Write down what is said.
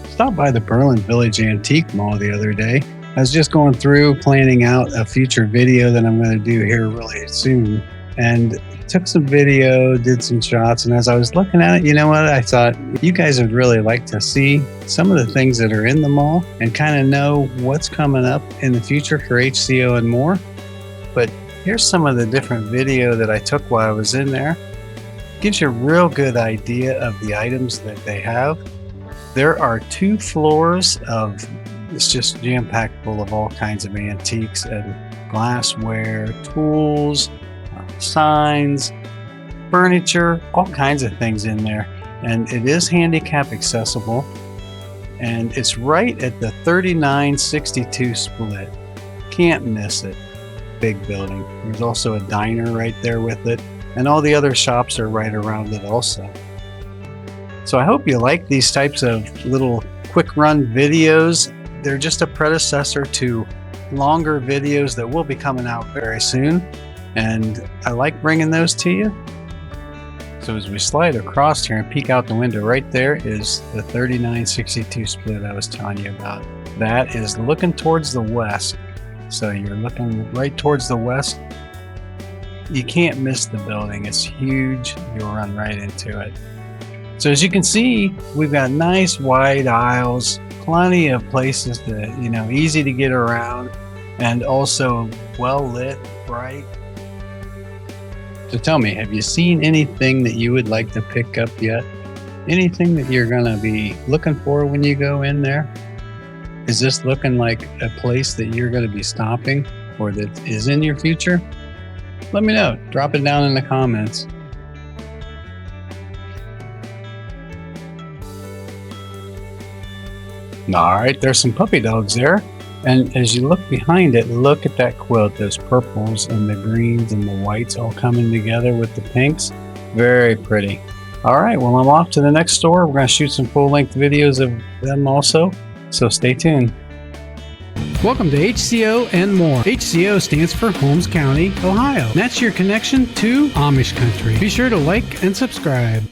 Stopped by the Berlin Village Antique Mall the other day. I was just going through planning out a future video that I'm going to do here really soon, and took some video, did some shots, and as I was looking at it, you know what, I thought you guys would really like to see some of the things that are in the mall and kind of know what's coming up in the future for HCO and more. But here's some of the different video that I took while I was in there. Gives you a real good idea of the items that they have. There are 2 floors of, it's just jam-packed full of all kinds of antiques and glassware, tools, signs, furniture, all kinds of things in there. And it is handicap accessible, and it's right at the 3962 split. Can't miss it. Big building. There's also a diner right there with it, and all the other shops are right around it also. So I hope you like these types of little quick run videos. They're just a predecessor to longer videos that will be coming out very soon, and I like bringing those to you. So as we slide across here and peek out the window, right there is the 3962 split I was telling you about. That is looking towards the west. So you're looking right towards the west. You can't miss the building. It's huge. You'll run right into it. So as you can see, we've got nice wide aisles, plenty of places to, easy to get around, and also well lit, bright. So tell me, have you seen anything that you would like to pick up yet? Anything that you're going to be looking for when you go in there? Is this looking like a place that you're going to be stopping or that is in your future? Let me know. Drop it down in the comments. All right, there's some puppy dogs there. And as you look behind it, look at that quilt, those purples and the greens and the whites all coming together with the pinks. Very pretty. All right, well, I'm off to the next store. We're going to shoot some full-length videos of them also, so stay tuned. Welcome to HCO and More. HCO stands for Holmes County, Ohio. That's your connection to Amish Country. Be sure to like and subscribe.